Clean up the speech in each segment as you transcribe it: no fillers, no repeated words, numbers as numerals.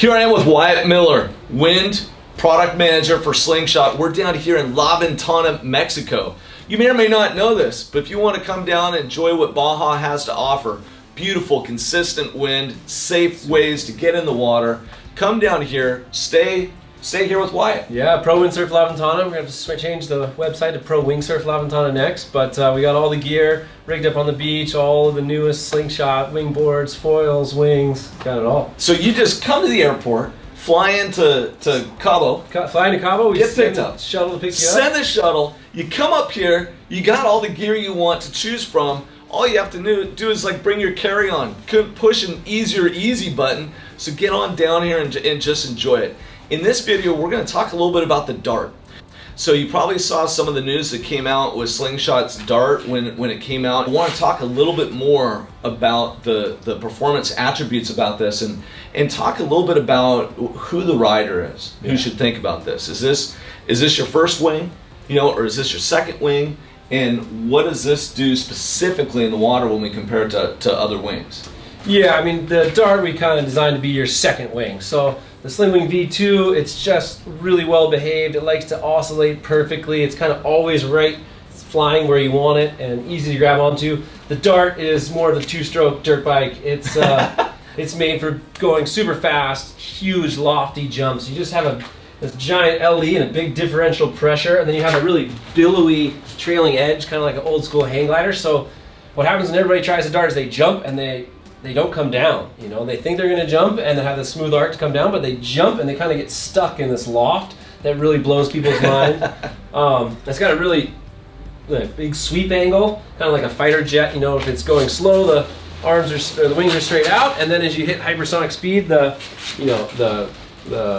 Here I am with Wyatt Miller, Wind Product Manager for Slingshot. We're down here in La Ventana, Mexico. You may or may not know this, but if you want to come down and enjoy what Baja has to offer, beautiful, consistent wind, safe ways to get in the water, come down here, stay here with Wyatt. Yeah, Pro Windsurf La Ventana. We're going to change the website to Pro Wingsurf La Ventana next, but we got all the gear rigged up on the beach, all of the newest Slingshot, wing boards, foils, wings, got it all. So you just come to the airport, fly into Cabo. Fly into Cabo, we get picked up. Shuttle to pick you up. Send the shuttle, you come up here, you got all the gear you want to choose from. All you have to do is like bring your carry-on. Couldn't push an easy button, so get on down here and just enjoy it. In this video, we're going to talk a little bit about the Dart. So you probably saw some of the news that came out with Slingshot's Dart when it came out. I want to talk a little bit more about the performance attributes about this and talk a little bit about who the rider is, who should think about this. Is this your first wing, or is this your second wing? And what does this do specifically in the water when we compare it to other wings? Yeah, I mean, the Dart we kind of designed to be your second wing. So the Sling Wing V2, it's just really well behaved. It likes to oscillate perfectly. It's kind of always right, it's flying where you want it and easy to grab onto. The Dart is more of a two-stroke dirt bike. It's it's made for going super fast, huge lofty jumps. You just have this giant LE and a big differential pressure, and then you have a really billowy trailing edge, kind of like an old school hang glider. So what happens when everybody tries the Dart is they jump and they don't come down. They think they're going to jump and they have this smooth arc to come down, but they jump and they kind of get stuck in this loft that really blows people's mind. It's got a really big sweep angle, kind of like a fighter jet. If it's going slow, the the wings are straight out, and then as you hit hypersonic speed,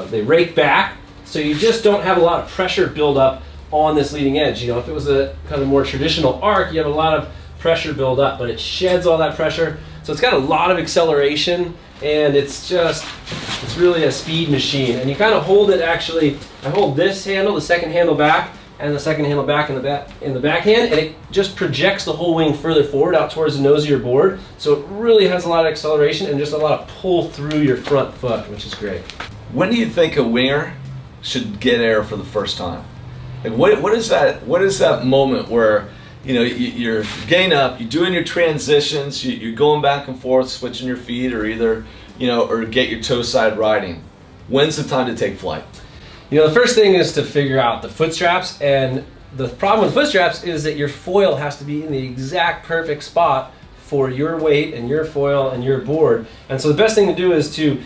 they rake back. So you just don't have a lot of pressure build up on this leading edge. If it was a kind of more traditional arc, you have a lot of pressure build up, but it sheds all that pressure. So it's got a lot of acceleration, and it's really a speed machine. And you kind of hold it, actually, I hold this handle, the second handle back, and the second handle back in the backhand, and it just projects the whole wing further forward out towards the nose of your board. So it really has a lot of acceleration and just a lot of pull through your front foot, which is great. When do you think a winger should get air for the first time? Like what is that moment where you're getting up, you're doing your transitions, you're going back and forth, switching your feet, or either, or get your toe side riding. When's the time to take flight? The first thing is to figure out the foot straps, and the problem with foot straps is that your foil has to be in the exact perfect spot for your weight and your foil and your board. And so the best thing to do is to,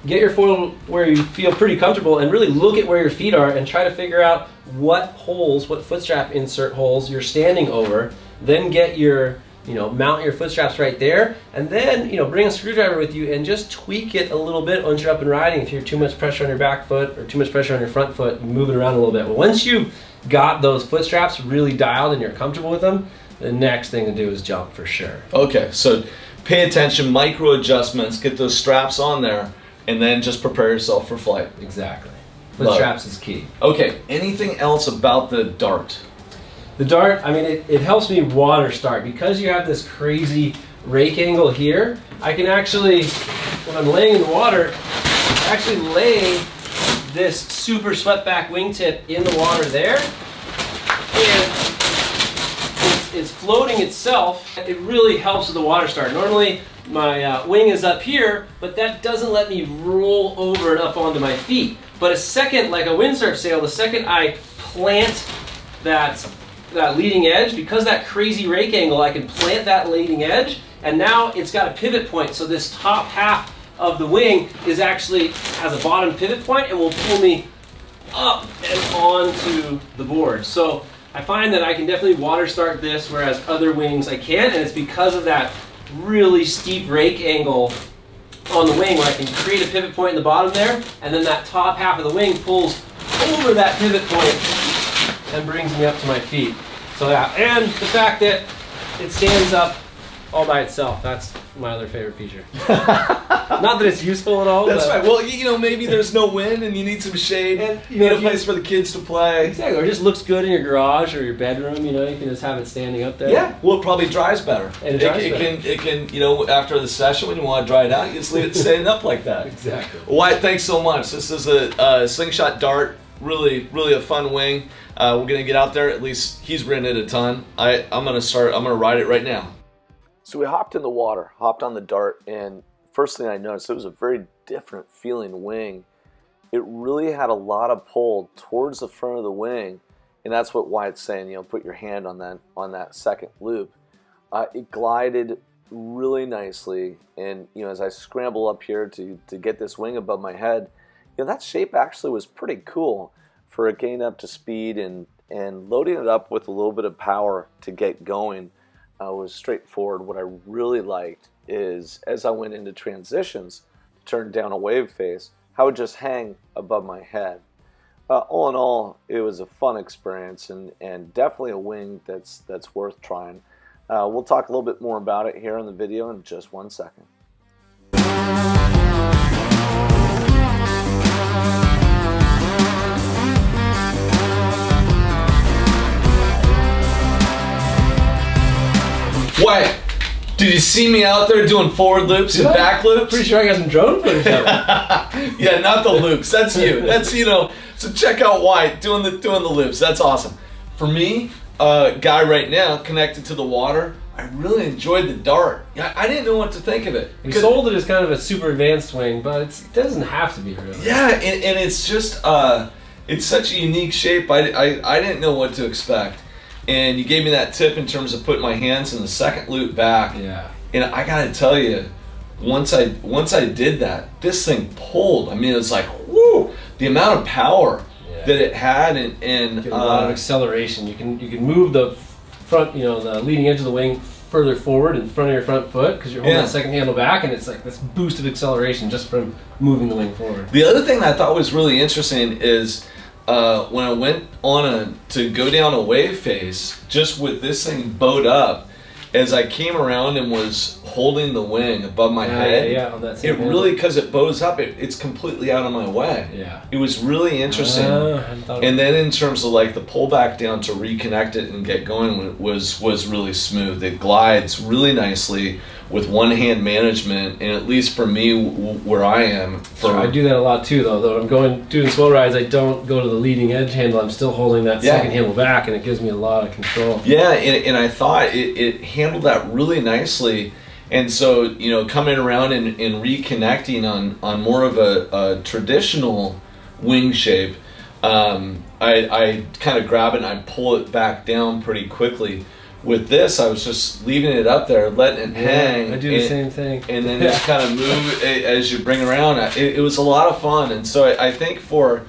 get your foil where you feel pretty comfortable and really look at where your feet are and try to figure out what foot strap insert holes you're standing over. Then get your, mount your foot straps right there, and then, bring a screwdriver with you and just tweak it a little bit once you're up and riding. If you're too much pressure on your back foot or too much pressure on your front foot, move it around a little bit. But once you've got those foot straps really dialed and you're comfortable with them, the next thing to do is jump for sure. Okay, so pay attention, micro adjustments, get those straps on there, and then just prepare yourself for flight. Exactly. Foot straps is key. Okay, anything else about the Dart? The Dart, I mean, it helps me water start. Because you have this crazy rake angle here, I can actually, when I'm laying in the water, actually lay this super swept back wingtip in the water there, and it's floating itself. It really helps with the water start. Normally my wing is up here, but that doesn't let me roll over and up onto my feet. But like a windsurf sail, the second I plant that leading edge, because that crazy rake angle, I can plant that leading edge, and now it's got a pivot point. So this top half of the wing has a bottom pivot point and will pull me up and onto the board. So I find that I can definitely water start this, whereas other wings I can't, and it's because of that really steep rake angle on the wing where I can create a pivot point in the bottom there, and then that top half of the wing pulls over that pivot point and brings me up to my feet. So yeah, and the fact that it stands up all by itself, that's my other favorite feature. Not that it's useful at all. That's but right. Well, you know, maybe there's no wind and you need some shade. And, you need a place for the kids to play. Exactly. Or it just looks good in your garage or your bedroom. You know, you can just have it standing up there. Yeah. Well, it probably dries better. And it can, you know, after the session when you want to dry it out, you just leave it standing up like that. Exactly. Wyatt, thanks so much. This is a Slingshot Dart. Really a fun wing. We're gonna get out there. At least he's ridden it a ton. I'm gonna ride it right now. So we hopped in the water, hopped on the Dart, and first thing I noticed, it was a very different feeling wing. It really had a lot of pull towards the front of the wing, and that's what Wyatt's saying. You know, put your hand on that second loop. It glided really nicely, and you know, as I scramble up here to get this wing above my head, you know, that shape actually was pretty cool for it getting up to speed, and loading it up with a little bit of power to get going was straightforward. What I really liked is as I went into transitions, turned down a wave face, how it just hang above my head. All in all, it was a fun experience and definitely a wing that's worth trying. We'll talk a little bit more about it here in the video in just 1 second. Wyatt, did you see me out there doing forward loops and back loops? Pretty sure I got some drone footage of it. Yeah, not the loops. That's you. That's, you know. So check out Wyatt doing the loops. That's awesome. For me, guy right now connected to the water, I really enjoyed the Dart. I didn't know what to think of it. We sold it as kind of a super advanced wing, but it doesn't have to be really. Yeah, and it's just it's such a unique shape. I didn't know what to expect. And you gave me that tip in terms of putting my hands in the second loop back. Yeah. And I gotta tell you, once I did that, this thing pulled. I mean, it was like, whoo! The amount of power that it had, and a lot of acceleration. You can move the front, you know, the leading edge of the wing further forward in front of your front foot because you're holding that second handle back, and it's like this boost of acceleration just from moving the wing forward. The other thing that I thought was really interesting is when I went on to go down a wave face, just with this thing bowed up, as I came around and was holding the wing above my head, on that same it really, because it bows up, it's completely out of my way. Yeah. It was really interesting. And then in terms of like the pullback down to reconnect it and get going was really smooth. It glides really nicely with one hand management, and at least for me, where I am, I do that a lot too. Though I'm doing slow rides, I don't go to the leading edge handle. I'm still holding that second handle back, and it gives me a lot of control. Yeah, and I thought it handled that really nicely. And so, you know, coming around and reconnecting on more of a traditional wing shape, I kind of grab it and I pull it back down pretty quickly. With this, I was just leaving it up there, letting it hang. I do the same thing. And then just kind of move as you bring around. It was a lot of fun. And so I think for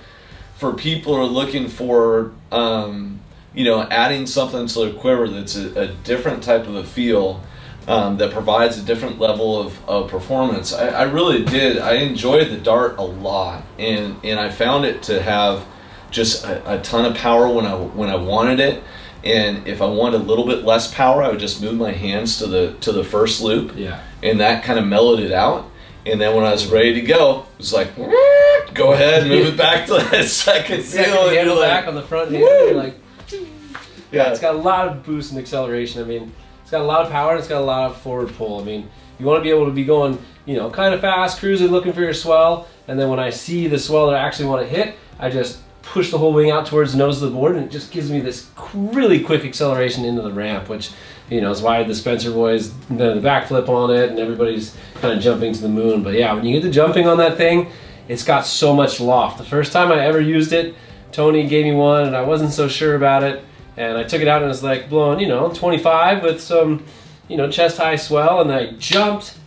people who are looking for, you know, adding something to their quiver that's a different type of a feel, that provides a different level of performance, I really did. I enjoyed the Dart a lot. And I found it to have just a ton of power when I wanted it. And if I wanted a little bit less power, I would just move my hands to the first loop. Yeah. And that kind of mellowed it out. And then when I was ready to go, it was like, go ahead, move it back to that second handle back on the front hand. You're like, yeah, it's got a lot of boost and acceleration. I mean, it's got a lot of power and it's got a lot of forward pull. I mean, you want to be able to be going, you know, kind of fast, cruising, looking for your swell. And then when I see the swell that I actually want to hit, I just push the whole wing out towards the nose of the board, and it just gives me this really quick acceleration into the ramp, which, you know, is why the Spencer boys done the backflip on it and everybody's kind of jumping to the moon. But yeah, when you get the jumping on that thing, it's got so much loft. The first time I ever used it, Tony gave me one and I wasn't so sure about it, and I took it out and it was like blowing, you know, 25 with some, you know, chest high swell, and I jumped,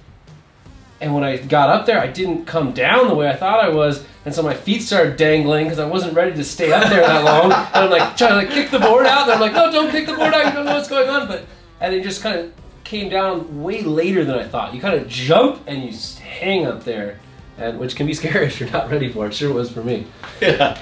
and when I got up there I didn't come down the way I thought I was. And so my feet started dangling because I wasn't ready to stay up there that long. And I'm like trying to kick the board out. And I'm like, no, don't kick the board out. You don't know what's going on. And it just kind of came down way later than I thought. You kind of jump and you hang up there, and which can be scary if you're not ready for it. Sure was for me. Yeah.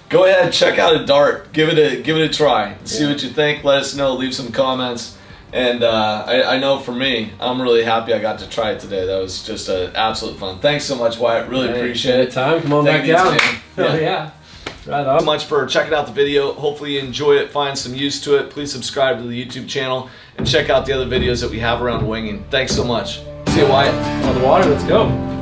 Go ahead, check out a Dart. Give it a try. See what you think. Let us know. Leave some comments. And I know for me, I'm really happy I got to try it today. That was just absolute fun. Thanks so much, Wyatt. Really appreciate it. Time. Come on back down. Yeah. Right on. Thanks so much for checking out the video. Hopefully you enjoy it, find some use to it. Please subscribe to the YouTube channel and check out the other videos that we have around winging. Thanks so much. See you, Wyatt. On the water, let's go.